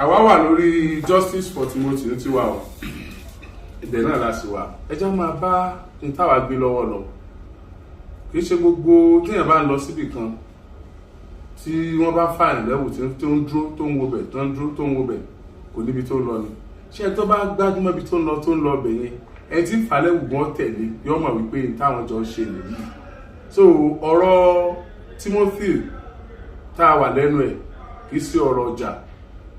àwa wà lórí justice for Timothy ní tiwa o ibẹ̀ náà la sì wà ẹjá máa bá n táwa gbé lọ́wọ́ lọ kì í ṣe gbogbo téèyàn bá ń lọ síbì kan tí wọ́n bá fà lẹ́wù tó ń dúró tó ń wo bẹ̀ tó ń dúró tó ń wo bẹ̀ kò níbi tó ń lọ ni ṣé tó bá gbájúmọ́ ibi tó ń lọ bẹ̀ yẹn ẹ tí falẹ́wù gan tẹ̀lé yọ mọ̀ wípé táwọn jọ ṣe nìyí. So ọ̀rọ̀ Timothy tá a wà lẹ́nu ẹ̀ kì í sí ọ̀rọ̀ ọjà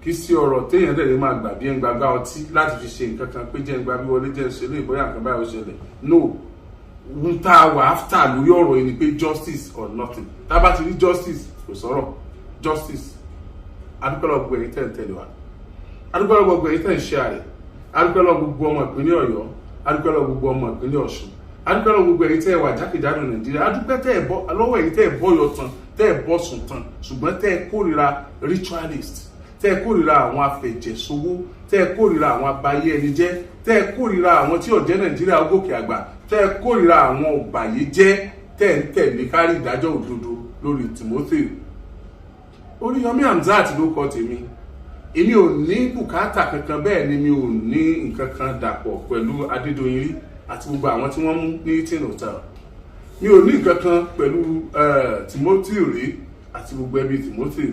kì í sí ọ̀rọ̀ téèyàn tẹ̀lé máa gbà bí ẹ̀ ń gbàgbá ọtí láti fi ṣe nǹkan kan pé jẹ́ ń gbà bí wọlé jẹ́ ń ṣe lé ìbọyà nǹkan báyìí ó ṣẹlẹ̀ no n tá a wà after lórí ọ̀rọ̀ yìí ni pé justice or nothing tá a bá ti rí justice kò sọ̀rọ̀ justice adúpẹ́lọ́ gbogbo ẹ̀yin tẹ̀ ń tẹ̀lé wa adúpẹ́lọ́ gbogbo ẹ̀yin tẹ̀ ń ṣe àrẹ̀ adúpẹ́lọ́ gbogbo ọmọ ìpínlẹ̀ Ọ̀yọ́ adúpẹ́lọ́ gbogbo ọmọ ìpínlẹ̀ Ọ̀ṣun adúpẹ́lọ́ gbogbo ẹ̀yin tẹ́ wà jákèjádò Nàìjíríà adúpẹ́ tẹ́ ẹ̀ bọ́ lọ́wọ́ ẹ̀yin tẹ́ ẹ̀ bọ́ yọ tán tẹ́ ẹ̀ bọ́ sùn tán ṣùgbọ́n tẹ́ ẹ̀ kórìíra ritualist tẹ́ ẹ̀ kórìíra àwọn afẹ̀jẹ̀sowó tẹ́ ẹ̀ kórìíra àwọn abayé ẹni jẹ́ tẹ́ ẹ̀ kórìíra àwọn tí ọ̀jẹ́ Nàìjíríà gòkè àgbà tẹ́ ẹ̀ kórìíra àwọn ọ̀bàyéjẹ́ tẹ́ ẹ̀ ń tẹ̀lé kárí ìdájọ́ òdodo lórí Timothy. Oríyọmí Hamzat ló kọ tèmi èmi ò ní bùkátà kankan bẹ́ẹ̀ ni mi ò ní nǹkan kan dàpọ̀ pẹ̀lú Adédoyin rí àti gbogbo àwọn tí wọ́n mú ní Hilton Hotel mi ò ní nǹkan kan pẹ̀lú Timothy rí àti gbogbo ẹbí Timothy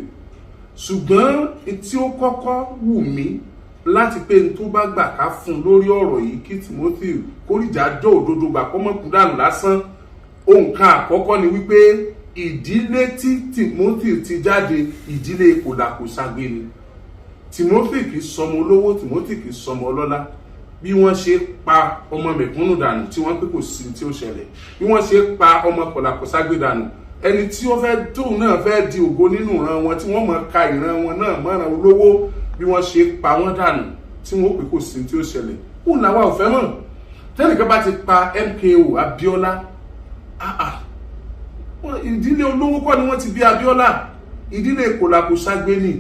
ṣùgbọ́n tí ó kọ́kọ́ wù mí láti pé n tó bá gbà ká fún lórí ọ̀rọ̀ yìí kí Timothy kórìjà jọ òdodo gbà kọ́mọ́kú dànù lásán ohun kan àkọ́kọ́ ni wípé ìdílé tí Timothy ti jáde ìdílé kòdàkòságbe ni Timothy kì í sọmọ olówó Timothy kì í sọmọ ọlọ́lá bí wọ́n ṣe pa ọmọ mẹ̀kúnnù dànù tí wọ́n pé kò sí tí ó ṣẹlẹ̀ bí wọ́n ṣe pa ọmọ kòdàkòságbe dànù ẹni tí ó fẹ́ tóun náà fẹ́ di ògo nínú ìran wọn tí wọ́n mọ̀ ka ìran wọn náà mọ́ràn olówó bí wọ́n ṣe pa wọ́n dànù tí wọ́n pé kò sí tí ó ṣẹlẹ̀ òun làwa ò fẹ́ mọ̀ tẹ́nìkan bá ti pa MKO Abiola ìdílé olówó kọ́ ni wọ́n ti bí Abiola ìdílé kòdàkòságbe ni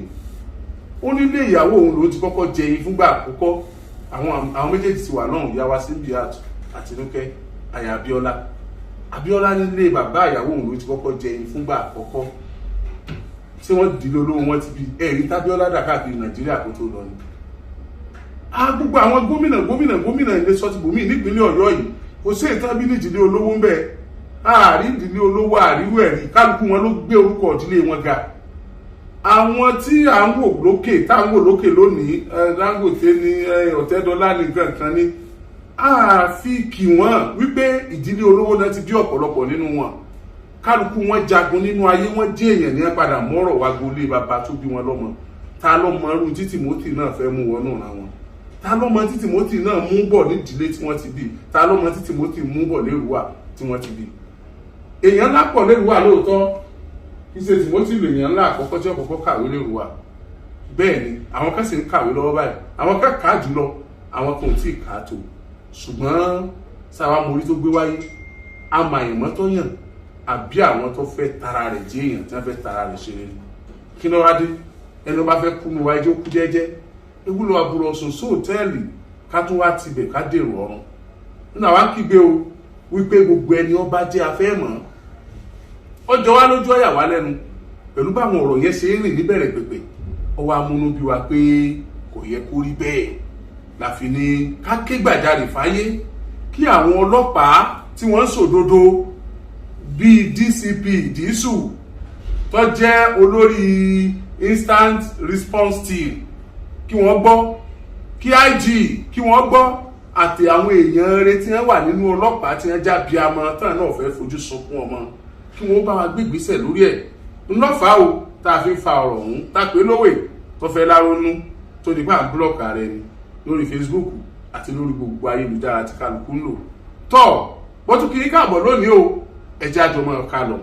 ó nílé ìyàwó òun ló ti kọ́kọ́ jẹ yín fúngbà àkọ́kọ́ àwọn méjèèjì ti wà náà ìyá wa Simbiat àti Nùkẹ́ àyà Abiola nílé bàbá ìyàwó òun ló ti kọ́kọ́ jẹ yín fúngbà àkọ́kọ́ tí wọ́n dìlé olówó wọn ti bí ẹ̀rí tábíọ́lá dà káàkiri Nàìjíríà kó tó lọ ni. Gbogbo àwọn gómìnà ilé sọ́tìbòmí nípínlẹ̀ Ọ̀yọ́ yìí kò sí ìtàn bí ní ìdílé olówó ń bẹ ààrí ìdílé olówó àríwú ẹ̀rí kálukú wọn ló gbé orúkọ ìdílé wọn ga. Àwọn tí à ń wò lókè tá à ń wò lókè lónìí Dangote ní Ọ̀tẹ́dọ́lá ní nǹkan ní àfi kì wọ́n wípé ìdílé olówó náà ti bí ọ̀pọ̀lọpọ̀ nínú wọn kálukú wọn jagun nínú ayé wọn jẹ́ èèyàn ní padà mọ́rọ̀ wá gbolé bàbá tó bí wọn lọ́mọ ta ló mọ irú tí Timothy náà fẹ́ mú wọnú ra wọn ta ló mọ tí Timothy náà mú bọ̀ nídìílé tí wọ́n ti bí ta ló mọ tí Timothy mú bọ̀ lérúwà tí wọ́n ti bí èèyàn ńlá pọ̀ lérúwà lóòótọ́ kì í ṣe Timothy lèèyàn ńlá àkọ́kọ́ tí ọ̀kọ́kọ́ kàwé lérúwà bẹ́ẹ̀ ni àwọn kan sì ń kàwé lọ́wọ́ báyìí àwọn kan kà á jùlọ àwọn kan ò tí ì kà á tó ṣùgbọ́n sáwá morí tó gbé wáyé amàyànmọ́ tó yàn àbí àwọn tó fẹ́ tara rẹ̀ jẹ́ èèyàn tí wọ́n fẹ́ tara rẹ̀ ṣe rere kí ló wá dé ẹni bá fẹ́ kú mi wáyé jó kú jẹ́jẹ́ ewúlò àbúrò ọ̀sùn sóòtẹ́ẹ̀lì ká tún wá tibẹ̀ ká dèrò ọ̀run nínú àwa kígbe o wípé gbogbo ẹni ọba jẹ́ afẹ́ mọ́ ọjọ́ wa lójú ọ̀yà wá lẹ́nu pẹ̀lú báwọn ọ̀rọ̀ yẹn ṣe ń rìn níbẹ̀rẹ̀ pẹ̀pẹ̀ ọwọ́ amúnú bí wa pé kò yẹ kó rí bẹ́ẹ̀ láfi ní ká ké gbàjarè fáyé kí àwọn ọlọ́pàá tí wọ́n ń ṣòdodo bíi DCP Dísù tó jẹ́ olórí instant response team kí wọ́n gbọ́ kí IG kí wọ́n gbọ́ àti àwọn èèyàn rẹ̀ tí wọ́n wà nínú ọlọ́pàá tí wọ́n já bí amọ̀ tán náà fẹ́ fojú sunkún ọmọ kí wọ́n bá wa gbé ìgbésẹ̀ lórí ẹ̀ ńlọ́fà o tá a fi fa ọ̀rọ̀ ọ̀hún tá pé lówè tó fẹ́ láronú tó di pa búlọ̀kì ààrẹ ni lórí Facebook àti lórí gbogbo ayélujára tí kálukú ń lò tọ́ wọ́n tún kí ní káàbọ̀ lónìí o ẹjẹ́ àjọmọ́ ká lọ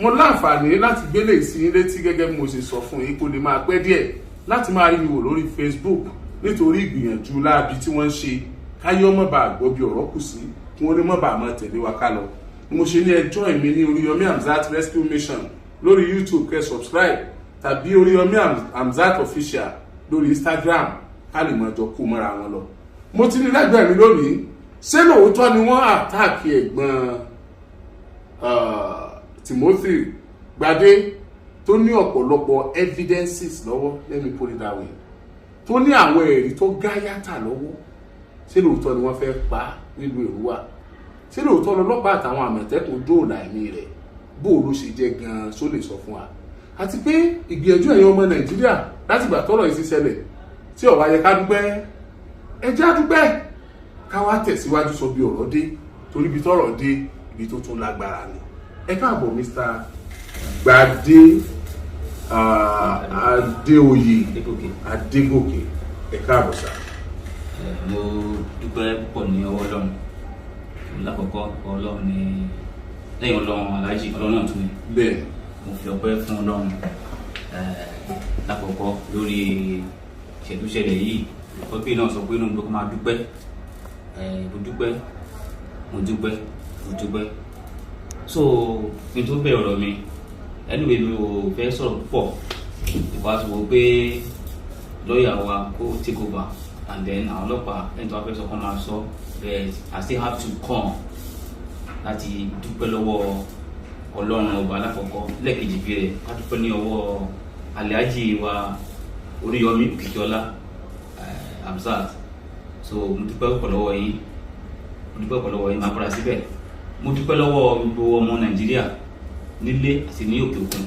mo láǹfààní láti gbélé ìsìn létí gẹ́gẹ́ bí mo ṣe sọ fún yín kó lè máa pẹ́ díẹ̀ láti máa rí mi wò lórí Facebook nítorí ìgbìyànjú láabi tí wọ́n ń ṣe káyọ́ mọ́ bá gbọ́ bí ọ̀rọ̀ kù sí kí wọ́n lè mọ́ bá máa tẹ̀lé wa ká lọ mo ṣe ní ẹjọ́ ìmí ní Oríyọmí Hamzat Rescue Mission lórí YouTube kẹ́ subscribe tàbí Oríyọmí Hamzat Official lórí Instagram ká lè mọ̀ ọjọ́ kó mọ́ra wọn lọ mo ti ní lẹ́gbẹ̀ẹ́ mi lónìí ṣé lóòótọ́ ni wọ́n àtàkì ẹ̀gbọ́n Timothy Gbadé tó ní ọ̀pọ̀lọpọ̀ evidences lọ́wọ́ let me put it that way tó ní àwọn ẹ̀rí tó gáyàtà lọ́wọ́ ṣé lóòótọ́ ni wọ́n fẹ́ pa nílùú Èrúwà ṣé lóòótọ́ lọ́lọ́pàá àtàwọn àmọ̀tẹ́kùn dóòlà ẹ̀mí rẹ̀ bó ló ṣe jẹ́ gan-an só lè sọ fún wa àti pé ìgbìyànjú ẹ̀yin ọmọ Nàìjíríà láti gbà tọ́rọ̀ yìí sí ṣẹlẹ̀ tí ó wá yẹ ká dúpẹ́ ẹ jẹ́ á dúpẹ́ ká wá tẹ̀síwájú sọ bí ọ̀rọ̀ dé torí ibi tọ́rọ̀ dé ibi tó tún lágbára ni ẹ káàbọ̀ Mr. Gbadé Adéoyè Adégòkè ẹ káàbọ̀ sá. Mo dúpẹ́ púpọ̀ ní ọwọ́ Ọlọ́run lákọ̀ọ́kọ́ Ọlọ́run ní lẹ́yìn Ọlọ́run aláàjì Ọlọ́run náà tún ní. Bẹ́ẹ̀ mo fi ọpẹ́ fún Ọlọ́run lákọ̀ọ́kọ́ lórí ìṣẹ̀dúṣẹlẹ̀ yìí ọpẹ́ náà sọ pé inú gbogbo máa dúpẹ́ mo dúpẹ́ so kí n tó bẹ̀rẹ̀ ọ̀rọ̀ mi anyway mi ò fẹ́ sọ̀rọ̀ púpọ̀ ìpàṣẹwò pé lọ́ọ̀yà wa kó take over and then àwọn ọlọ́pàá ẹni tó wá fẹ́ sọ kọ́ máa sọ but I still have to come láti dúpẹ́ lọ́wọ́ Ọlọ́run ọba alákọ̀ọ́kọ́ lẹ́ẹ̀kejì bí rẹ̀ ká dúpẹ́ ní ọwọ́ Alhaji wa Oríyọmí Òkìkíọlá Hamzat so mo dúpẹ́ pọ̀ lọ́wọ́ yín máa padà síbẹ̀ mo dúpẹ́ lọ́wọ́ gbogbo ọmọ Nàìjíríà nílé àti ní òkè òkun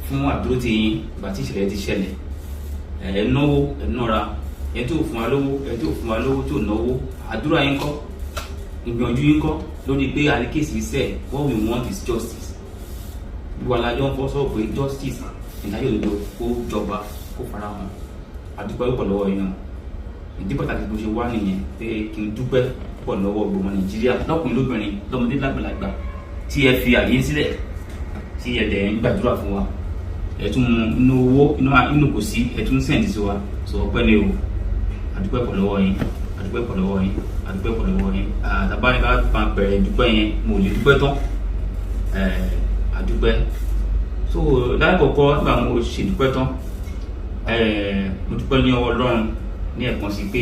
fún àdúró tí yín ìgbà tí ìṣẹ̀lẹ̀ ti ṣẹlẹ̀ ẹ náwó ẹ nọ́ra ẹ tó fún wa lówó tó náwó àdúrà yín kọ́ ìgbìyànjú yín kọ́ lórí pé àríkèsí iṣẹ́ what we want is justice gbogbo alájọ ń fọ́ sọ pé justice ìdájọ́ òdodo kó jọba kó fara hàn àdúpẹ́ púpọ̀ lọ́wọ́ yín náà ìdí pàtàkì bó ṣe wá nìyẹn pé kí n dúpẹ́ púpọ̀ lọ́wọ́ gbogbo Nàìjíríà lọ́kùnrin lóbìnrin lọ́mọdé lágbàlagbà tí ẹ fi àyè sílẹ̀ tí ẹ dẹ̀ ń gbàdúrà fún wa ẹ tún inú owó inú kò sí ẹ tún sẹ́ǹdì sí wa sọ ọpẹ́ ni o àdúpẹ́ pọ̀ lọ́wọ́ yín àtàbáni ká máa bẹ̀rẹ̀ dúpẹ́ yẹn mo lè dúpẹ́ tán àdúpẹ́ so láìkọ̀kọ́ nígbà mo ṣe dúpẹ́ tán mo dúpẹ́ ní ọwọ́ Ọlọ́run ní ẹ̀kan sí pé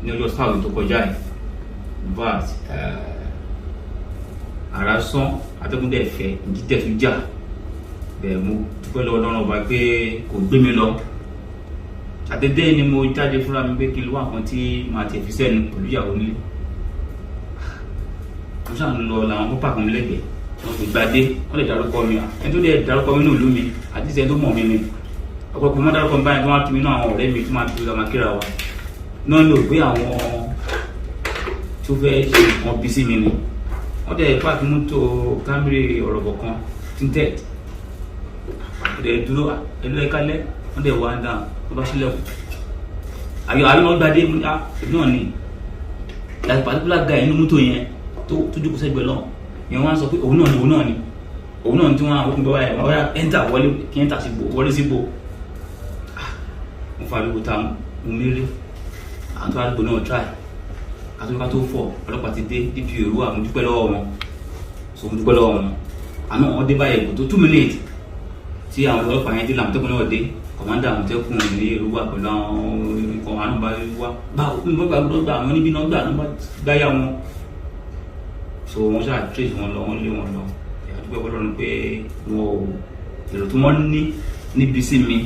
ní ọjọ́ sáàwì tó kọjá ẹ̀ but ara sán atẹ́gúndẹ̀ fẹ́ ìdítẹ̀ tó jà bẹ́ẹ̀ mo dúpẹ́ lọ́wọ́ Ọlọ́run ọba pé kò gbé mi lọ àtẹ̀dẹ́ ni mo jáde fúnra mi pé kí n lọ́wọ́ àwọn tí màá tẹ̀ fi sẹ́nu pẹ̀lú ìyàwó nílé mo ṣáà ń lọ làwọn pápá kan lẹ́gbẹ̀ẹ́ wọn fi Gbadé wọn lè dárúkọ mi ẹni tó lè dárúkọ mi ní ìlú mi àti ìṣẹ́ tó mọ̀ mi ni ọ̀pọ̀lọpọ̀ mọ́ dárúkọ mi báyìí tó máa tún mi náà àwọn ọ̀rẹ́ mi tó máa tún lọ́ọ́ máa kíra wa náà lò pé àwọn tó fẹ́ ṣe nǹkan bí sí mi ni wọ́n dẹ̀ pààkì mọ́tò Camry ọ̀rọ̀ kọ̀ọ̀kan tinted wọ́n dẹ̀ dúró ẹlú ẹ̀kálẹ̀ wọ́n dẹ̀ wá dáa wọ́n bá sílẹ̀kùn àyọ̀ wọn Gbadé náà ni like particular guy inú mọ́tò yẹn tó jókòó sẹ́gbẹ̀ẹ́ lọ́wọ́ yẹn wọ́n á sọ pé òun náà ni tí wọ́n àwọn òkùnbọ̀ báyìí wọ́n yá ẹ́ńtà wọlé kí ẹ́ńtà sí wọlé síbò mo fa àbíkú ta mo méré àwọn tó àdúgbò náà try àtúnkà tó fọ̀ ọlọ́pàá ti dé DP Èrúwà mo dúpẹ́ lọ́wọ́ wọn àná wọn dé báyìí kò tó 2 minutes tí àwọn ọlọ́pàá yẹn dé làmọ́tẹ́kùn náà dé kọ̀mándà àmọ́tẹ́kùn ní Èrúwà pẹ̀lú àwọn ikọ̀ àwọn bá wá báwo ní wọ́n gbà àwọn níbi náà gbà gbáyà wọn so wọ́n ṣáà trace wọn lọ wọ́n lé wọn lọ àdúgbò Ọlọ́run pé wọn ò èrò tí wọ́n ní níbi sí mi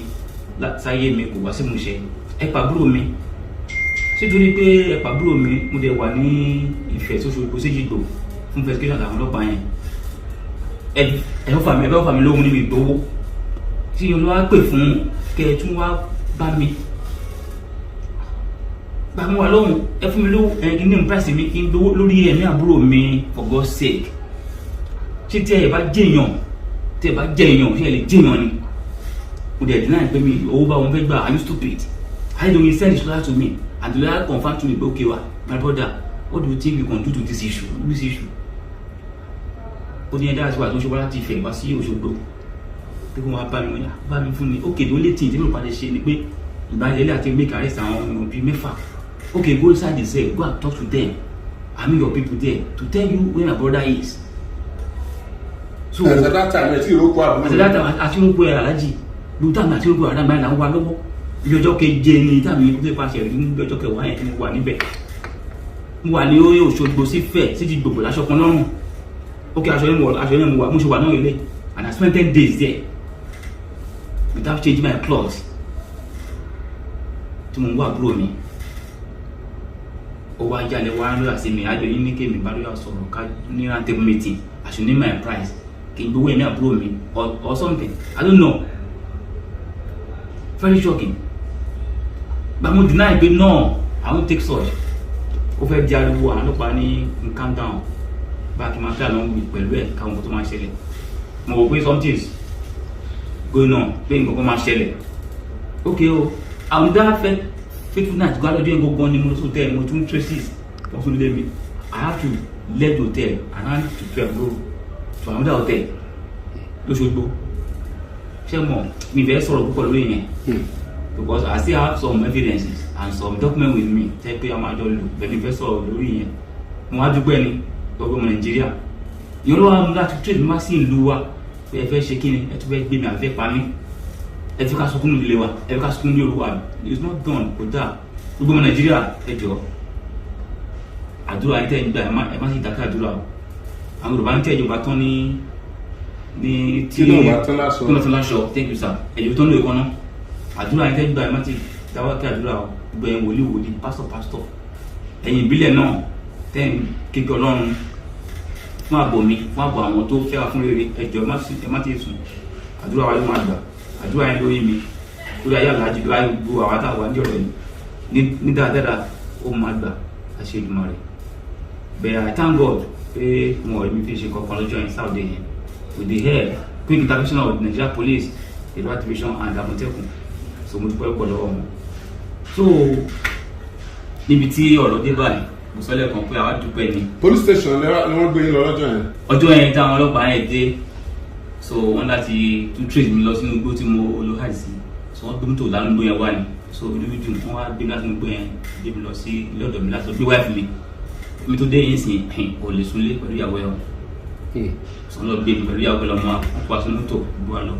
sáyé mi kò wá sí mu ṣe ẹ pàbúrò mi sítorí pé ẹ pàbúrò mi mo dẹ̀ wà ní Ifẹ̀ tó ṣe Òṣèjìgbò fún investigation àtàwọn ọlọ́pàá yẹn ẹ fẹ́ fà mí lóhun nínú ìgbowó tí olúwa pè fún kẹ tún wá bá mi gbà mú wa lóhun ẹ fún mi lówó kí ní price mi kí n gbowó lórí ẹ̀mí àbúrò mi for God's sake ṣé tí ẹ bá jẹ́ èèyàn ṣé ẹ lè jẹ́ èèyàn ni mo dẹ̀ deny pé mi owó bá wọn fẹ́ gbà are you stupid I don't send his lawyer to me and the lawyer confirm to me pé okay wa my brother what do you think we can do to this issue ó ní ẹ̀dá àti wà tó ń ṣe wá láti Ifẹ̀ wá sí Òṣogbo pé kó wá bá mi fún ni okay the only thing tí mo padà ṣe ni pé ìbánilẹ́lẹ́ àti make arrest àwọn ọmọ bíi 6 okay go inside the cell go and talk to them I mean your people there to tell you where my brother is. So at that time àti ìrókò Aláàjì lóòótọ́ àmì àti ìrókò àdàmà là ń wá lọ́wọ́ ibi ọjọ́ keje ni tàbí tó pàṣẹ rí ní ọjọ́ kẹwàá yẹn tí mo wà níbẹ̀ mo wà ní Òṣogbo sí Ifẹ̀ sí ti gbogbo láṣọ kan lọ́rùn okay aṣọ yẹn mo wà mo ṣe wà náà ilé and I spent 10 days there without changing my clothes tí mo ń wá àbúrò mi ó wá jalè wá lóyà sí mi àjọ yín ní kémi bá lóyà sọ̀rọ̀ ká ní round table meeting I should name my price kí n gbowó ẹ̀mí àbúrò mi or something I don't know very shocking but mo deny pé no I won't take such ó fẹ́ di ariwo àwọn ọlọ́pàá ní calm down bá kí n máa fẹ́ àlọ́ wí pẹ̀lú ẹ̀ káwọn nǹkan tó máa ṣẹlẹ̀ mo rò pé something is going on pé nǹkan kan máa ṣẹlẹ̀ okay o àwọn ìdá faithful night gbọ́dọ̀ ọjọ́ yẹn gbogbo ni mo tún tẹ̀ mo tún traces wọ́n tún lé mi I have to left the hotel around 12 go to another hotel lóṣogbo ṣé mo mi fẹ́ sọ̀rọ̀ púpọ̀ lórí yẹn because I still have some evidences and some documents with me tẹ́ pé a máa jọ lò bẹ́ẹ̀ mi fẹ́ sọ̀rọ̀ lórí yẹn mo wá dúpẹ́ ni gbogbo ọmọ Nàìjíríà ìyẹn ló wà mú láti trade má sí ìlú wa pé ẹ fẹ́ ṣe kí ni ẹ tún fẹ́ gbé mi àfẹ́ pa mí ẹ fi ká sunkún nílé wa ẹ fi ká sunkún ní olúwa mi it's not done kò dáa gbogbo ọmọ Nàìjíríà ẹ jọ àdúrà ẹ tẹ́ ẹ gbà ẹ má sì dákẹ́ àdúrà o àwọn Yorùbá ń tẹ́ ìjọba tán ní tí wọ́n tán láṣọ thank you sir ẹ̀jọ̀ tán ló ẹ̀kọ́ náà àdúrà ẹ tẹ́ ẹ gbà ẹ má ti dáwọ́kẹ́ àdúrà o gbogbo ẹ̀ wòlíì pásítọ̀ ẹ̀yin ìbílẹ̀ náà tẹ́ ẹ kékeré Ọlọ́run fún ààbò mi fún ààbò àwọn tó fẹ́ wá fún rere ẹjọ́ ẹ má ti sùn àdúrà wa ló máa gbà àdúrà yẹn lórí mi lórí ayé àlájì lórí ayé gbogbo àwọn àtàwọn àjọ rẹ ní dáadáa ó máa gbà àṣẹ ìdùnnú rẹ bẹ́ẹ̀ I thank God pé wọn ò rí mi fi ṣe kankan lọ́jọ́ yẹn Saturday yẹn with the help quick intervention of Nigeria Police the Road Division and Àmọ̀tẹ́kùn so mo dúpẹ́ pọ̀ lọ́wọ́ wọn so níbi tí ọ̀rọ̀ dé báyìí mo sọ lẹ́ẹ̀kan pé àwa dúpẹ́ ni. police station ni wọ́n gbé yín lọ lọ́jọ́ yẹn. ọjọ́ yẹn táwọn ọlọ́pàá yẹn dé so wọ́n láti tún trace mi lọ sínú igbó tí mo lo hajj sí so wọ́n gbé mi tó lánàá igbó yẹn wá ni so inú mi dùn wọ́n wá gbé mi láti igbó yẹn gbé mi lọ sí ilé ọ̀dọ̀ mi láti gbé wáìfì mi mi tó dé yín sìn ò lè súnlé pẹ̀lú ìyàwó ẹ̀ so wọ́n lọ gbé mi pẹ̀lú ìyàwó ẹ̀ lọ́mọ àpò àsomútò gbó wa lọ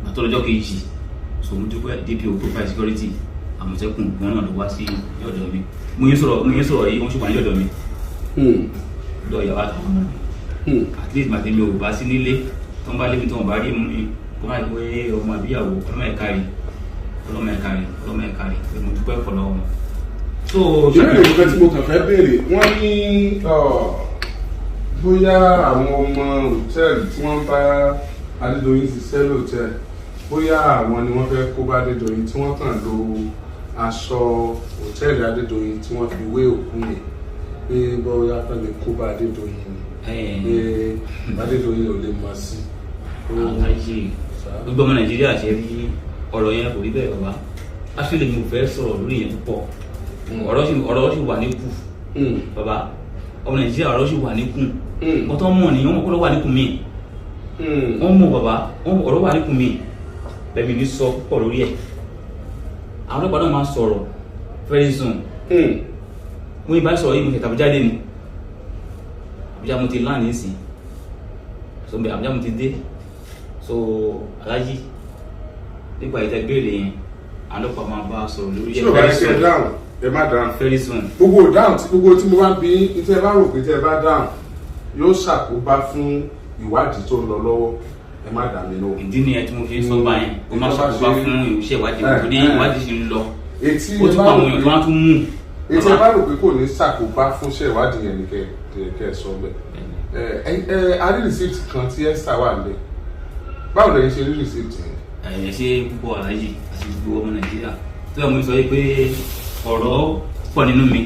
gbàtọ́ lọ́jọ́ kejì so mo dúpẹ́ DPO profile security Àmọ̀tẹ́kùn wọn náà lọ wá sí ọ̀dọ̀ mi mo yẹn sọ̀rọ̀ yìí wọ́n ṣùgbọ́n ní ọ̀dọ̀ mi lọ ìyàwó àtàwọn ọmọ mi at least màtí mi ò bá sí nílé tó ń bá lébi tó ń bá rí mú mi kó má gbé ọmọ àbíyàwó ọlọ́mọ ẹ̀ka rí pé mo dúpẹ́ pọ̀ lọ́wọ́ wọn. so ìbéèrè nǹkan tí mo kàn fẹ́ béèrè wọ́n ní bóyá àwọn ọmọ hòtẹ́ẹ̀lì tí wọ́n bá Adédoyin ṣiṣẹ́ lóòtẹ́ẹ̀lì bóyá àwọn ni wọ́n fẹ́ kó bá Adédoyin tí wọ́n kàn lo aṣọ hòtẹ́ẹ̀lì Adédoyin tí wọ́n fi wé òkú yẹn pé bóyá fẹ́ lè kó bá Adédoyin ni pé Adédoyin ò lè mọ̀ sí. gbogbo ọmọ Nàìjíríà ṣe rí ọ̀rọ̀ yẹn kò rí bẹ́ẹ̀ bàbá actually mi ò fẹ́ sọ̀rọ̀ lórí yẹn púpọ̀ ọ̀rọ̀ sì wà ní kù bàbá ọmọ Nàìjíríà ọ̀rọ̀ sì wà ní kù wọ́n tó mọ̀ ní wọ́n kọ́ wà ní kù mí wọ́n mọ̀ bàbá ọ̀rọ̀ wà ní kù mí bẹ́ẹ̀ mi ní sọ púpọ̀ lórí ẹ̀ àwọn ọlọ́pàá náà máa sọ̀rọ̀ very soon mo ní bá sọ̀rọ̀ yìí mo ṣe tàbíjáde ni Àbújá mo ti láàánú sí so Àbújá mo ti dé so alájí nípa ìtẹ́gbèrè yẹn àwọn ọlọ́pàá máa bá sọ̀rọ̀ lórí ẹ̀ very soon ẹ dáhùn ẹ má dáhùn very soon gbogbo dáhùn tí mo bá bí tẹ́ bá rò pé tẹ́ bá dáhùn yóò ṣàkóbá fún ìwádìí tó ń lọ lọ́wọ́ ẹ má dà mí lọ. ìdí nìyẹn tí mo fi ń sọ báyẹn ó má ṣàkóbá fún iṣẹ́ ìwádìí torí ìwádìí ṣì ń lọ ó tún pa àwọn èèyàn tó wá tún mú. etí ẹ bá rò pé kò ní ṣàkóbá fún iṣẹ́ ìwádìí yẹn ni kẹ́ ẹ sọ bẹ́ẹ̀. a rí rìsíìtì kan tí Esther wà lé báwo lẹ́yìn ṣe rí rìsíìtì yẹn. ẹ ṣe púpọ̀ aláàjì àti gbogbo ọmọ Nàìjíríà tó yẹ mo sọ pé ọ̀rọ̀ pọ̀ nínú mi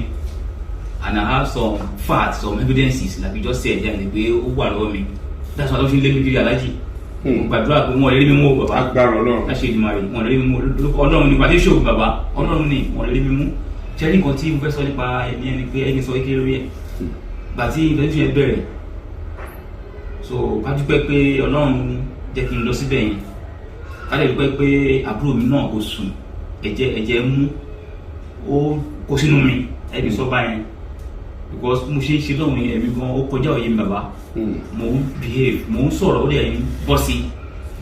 and I have some facts some evidences like you just said yẹn pé ó wà lọ́wọ́ mi that's why I don fi lé mi kiri aláàjì gbàdúrà pé wọn ò lè rí mi mú bàbá agbára Ọlọ́run láṣẹ ìdìmọ̀ rẹ̀ wọn ò lè rí mi mú Ọlọ́run nípa tí ṣòwò bàbá Ọlọ́run ní wọn ò lè rí mi mú ṣẹ́rí nǹkan tí mo fẹ́ sọ nípa ẹni ẹni pé ẹni sọ kékeré lórí ẹ̀ gbà tí ìfẹ́sùn yẹn bẹ̀rẹ̀ so ká dúpẹ́ pé Ọlọ́run jẹ́ kí n lọ síbẹ̀ yẹn ká lè dúpẹ́ pé àbúrò mi náà kò sùn ẹ̀jẹ̀ mú ó kó sínú mi ẹ̀bí sọ báyẹn because mo ṣe ń ṣe lọ́wọ́ yẹn mi gan ó kọjá òye mi bàbá mo ń behave mo ń sọ̀rọ̀ ó dẹ̀ ń bọ́ sí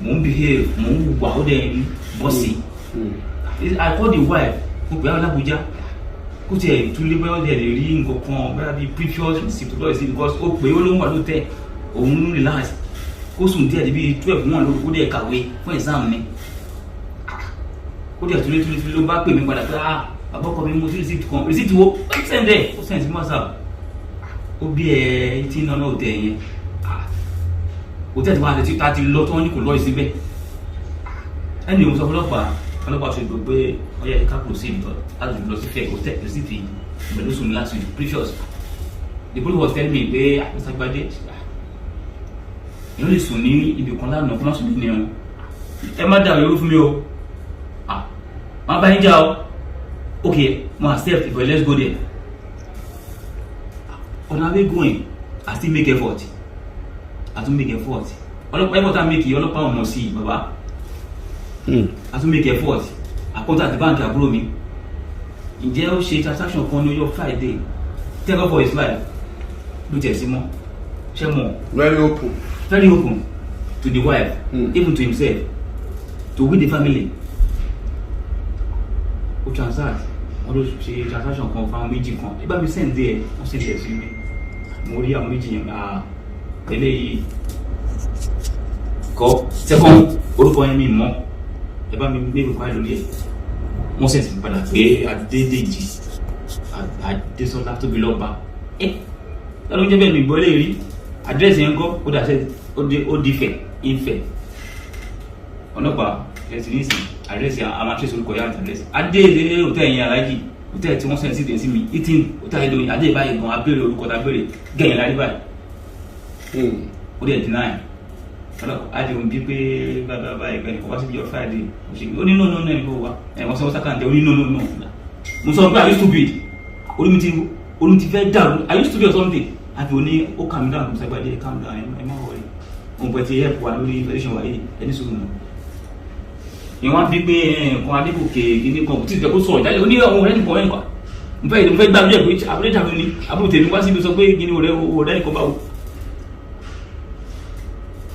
mo ń behave mo ń wà ó dẹ̀ ń bọ́ sí I call the wife mo pè á l'Abuja kó tiẹ̀ túlé bẹ́ẹ̀ ó dẹ̀ lè rí nǹkan kan bẹ́ẹ̀ bí previous receipt lọ́ọ̀ sí because ó pè ó ló ń wà ló tẹ̀ òun ń relax kó sùn díẹ̀ débi 12 wọn ló dẹ̀ kàwé fún exam ni ó dẹ̀ túlé ló bá pè mí padà pé àbọ̀kọ mi mo sí receipt wo ó sẹ́ndẹ̀ ó sẹ́ndẹ̀ sí WhatsApp ó bí ẹ tí iná náà tẹ̀ yẹn hòtẹ́ẹ̀lì tí wọ́n àti tá ti lọ tí wọ́n ní kò lọ síbẹ̀ ẹni ìwòsàn ọlọ́pàá ṣe gbogbo pé ọyẹ ká proceed láti lọ sí fẹ́ hòtẹ́ẹ̀lì receipt ìgbẹ̀lú sùn last week precious the police was telling me pé Mr. Gbadé èèyàn lè sùn ní ibì kan lánàá fún láti ní ẹ̀wọ̀n ẹ má dà lórí fún mi o má bá yín jà o okay mo accept but let's go there on our way going I still make effort ọlọ́pàá effort I make ọlọ́pàá ọmọ sí bàbá I still make effort àkọ́tà àti báńkì àbúrò mi ǹjẹ́ ó ṣe transaction kan ní ọjọ́ Friday take off for his life ló tẹ̀ sí mọ́ ṣé mọ́ very open to the wife even to himself to win the family ó transact wọ́n ló ṣe transaction kan fún àwọn méjì kan ìgbà mi send there wọ́n sì tẹ̀ sí mi mo rí àwọn méjì yẹn eléyìí kọ́ second orúkọ yẹn mi mọ́ ẹ bá mi gbé mi kwáyé lórí ẹ̀ wọ́n sì ti padà pé Adédèjì Adésọlá tóbi lọ́ba lọ́dún jẹ́ bẹ́ẹ̀ mi gbọ́ lè rí àdírẹ́sì yẹn kọ́ ó dà sẹ́ ó di Ifẹ̀ ọlọ́pàá ẹ̀sìn ní ìsìn àdírẹ́sì amatrẹ́sì orúkọ yára àdírẹ́sì adéèdè hòtẹ́ẹ̀lì yẹn alájì hòtẹ́ẹ̀lì tí wọ́n sẹ́yìn sí ìdẹ́sí mi eating hòtẹ́ẹ̀lì lóyìn adé báyìí gan abéèrè orúkọ tá abéèrè gẹ̀yìn lárí báyìí ó dẹ̀ deny adéhùn bíi pé báyìí pẹ̀lú kọ́ wá síbi ọ̀rọ̀ Friday ó ní no ẹni kó wá wọ́n sọ sákàǹtẹ̀ ó ní no mo sọ pé are you stupid orí ti fẹ́ dàrú are you stupid or something àti òní ó calm down Mr. Gbadé calm down ẹ má wọlé òun pẹ̀ ti help wa lórí federation wa yìí ẹni sùn nù ìwọ́n bí pé nǹkan adébòkè gidi kan kò tí ì jẹ́ kó sọ̀rọ̀ jáde ó ní ọ̀hún ọ̀rẹ́ nìkan ẹ̀kọ́ mo fẹ́ gbà lóye pé àbúrò ìjà mi ni àbúrò tèmi wá síbi sọ pé gidi ọ̀rẹ́ nìkan báwo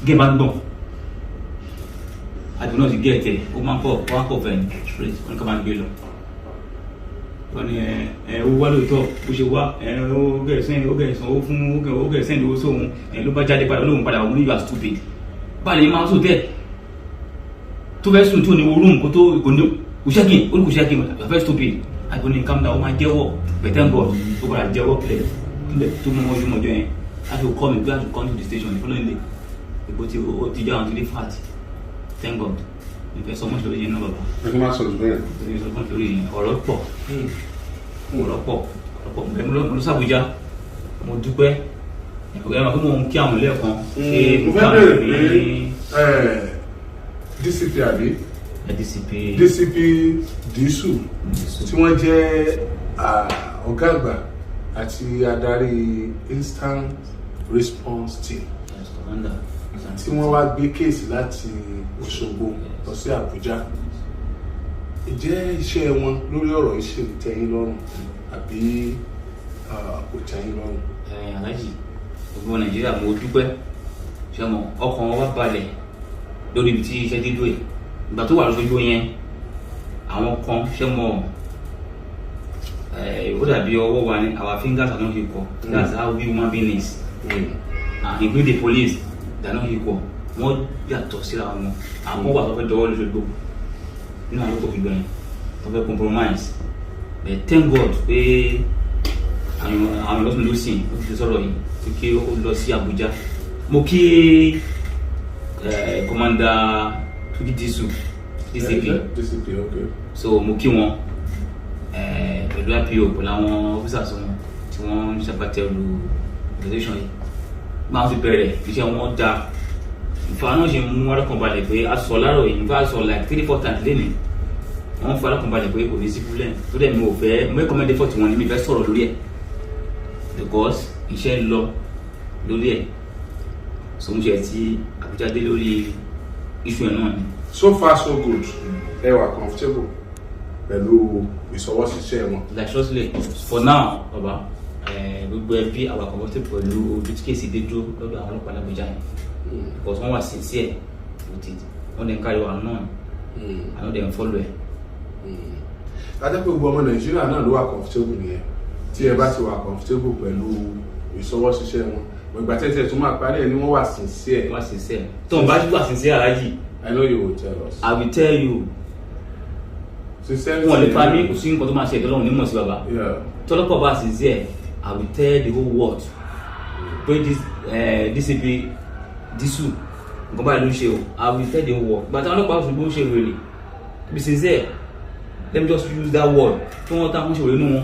gẹ́ẹ̀ bá gbọ̀n àdùn náà ti gẹ́ ẹ̀tẹ̀ ó máa ń pọ̀ fẹ́ straight wọ́n ní ká máa gbé lọ wọ́n ní owó wá lóòótọ́ bó ṣe wá ó gẹ̀ẹ́sán ó gẹ̀ẹ́sán owó sóhun ló bá jáde padà olóhùn padà òun ní you are stupid báyìí máa ń sùn tẹ́ tó fẹ́ sùn tí ò ní wo room kó tó kùsẹ́kì ó ní kùsẹ́kì you are very stupid àgbọn ní calm down ó máa jẹ́wọ́ bẹ̀tẹ̀ ń bọ̀ tó padà jẹ́wọ́ kílẹ̀ tó mú ọjọ́ yẹn láti kọ́ mi bí láti come to the station the following day ìbò tí ó ti já àwọn tó lè fat thank God ìfẹ́ sọmọ́ sórí yẹn náà bàbá. ẹ kí n máa sọ̀rọ̀ bẹ́ẹ̀. ìfẹ́ sọmọ́ sórí yẹn ọ̀rọ̀ pọ̀ mo lọ sàbújá mo dúpẹ́ ẹ máa fún mọ̀ kí àwọn lẹ́ẹ̀kan mo fẹ́ bẹ̀rẹ̀ pé DCP àbí DCP Disu tí wọ́n jẹ́ ọ̀gá àgbà àti adarí instant response team tí wọ́n wá gbé kéèsì láti Òṣogbo lọ sí Àbújá ìjẹ́ iṣẹ́ wọn lórí ọ̀rọ̀ ìṣèlú tẹ́yìn lọ́rùn àbí kò tẹ́yìn lọ́rùn. aláàjì gbogbo Nàìjíríà mo dúpẹ́ ṣẹ́mọ̀ ọkàn wọn wá balẹ̀ lórí ibi tí iṣẹ́ dídú ẹ̀ ìgbà tó wà lóṣogbo yẹn àwọn kan ṣẹ́mọ̀ ó dàbí ọwọ́ wa ní our fingers are not equal that's how we human beings including the police they are not equal wọ́n yàtọ̀ síra wọn àwọn wà tó fẹ́ dọwọ́ lóṣogbo nínú àwọn tó fi gbẹ̀yìn tó fẹ́ compromise but thank God pé àwọn ìlọsùn ló sìn ó ti sọ̀rọ̀ yìí tó kí ó lọ sí Àbújá mo kí Commander Tuki Disu DCP okay. So mo kí wọn pẹ̀lú IPO pẹ̀lú àwọn officers wọn tí wọ́n ń ṣàpàtẹ́rù organization yìí máa fi bẹ̀rẹ̀ iṣẹ́ wọn dá ìfà náà ṣe mú arákùnbalẹ̀ pé a sọ láàrọ̀ yìí nípa sọ like 3-4 times lẹ́nìí wọ́n fọ arákùnbalẹ̀ pé kò ní sí problem tó dẹ̀ mi ò fẹ́ mo recommend effort wọn ni mi fẹ́ sọ̀rọ̀ lórí ẹ̀ because iṣẹ́ ń lọ lórí ẹ̀ so mo ṣe ti Àbújá dé lórí issue ẹ̀ náà ni. So far so good ẹ wà comfortable pẹ̀lú ìṣọwọ́ṣiṣẹ́ wọn. Like seriously for now baba gbogbo ẹbí àwa comfortable pẹ̀lú ojú tí kéèsì dé dúró lọ́dọ̀ àwọn ọlọ́pàá l'Àbújá yẹn because wọ́n wà sincere with it wọ́n dẹ̀ ń carry our known àwọn dẹ̀ ń follow ẹ̀. kájẹ́ pé gbogbo ọmọ Nàìjíríà náà ló wà comfortable nìyẹn tí ẹ bá ti wà comfortable pẹ̀lú ìṣọwọ́ṣiṣẹ́ wọn ìgbà tẹ́tẹ́ tó máa parí ẹ̀ ni wọ́n wà sincere. wọ́n sincere tó ń bá wà sincere alájì. I know you will tell us. I will tell you wọn lè pa mí kò sí nǹkan tó máa ṣe ìtọ́lọ́run nímọ̀ sí bàbá tọ́lọ́pọ̀ bá sì zẹ́ I will tell the whole world pé DCP Disu nǹkan báyìí ló ń ṣe o I will tell the whole world but àwọn ọlọ́pàá òṣèlú ṣe rèé be sincere let me just use that word tí wọ́n tá wọ́n ṣe rèé nù wọn.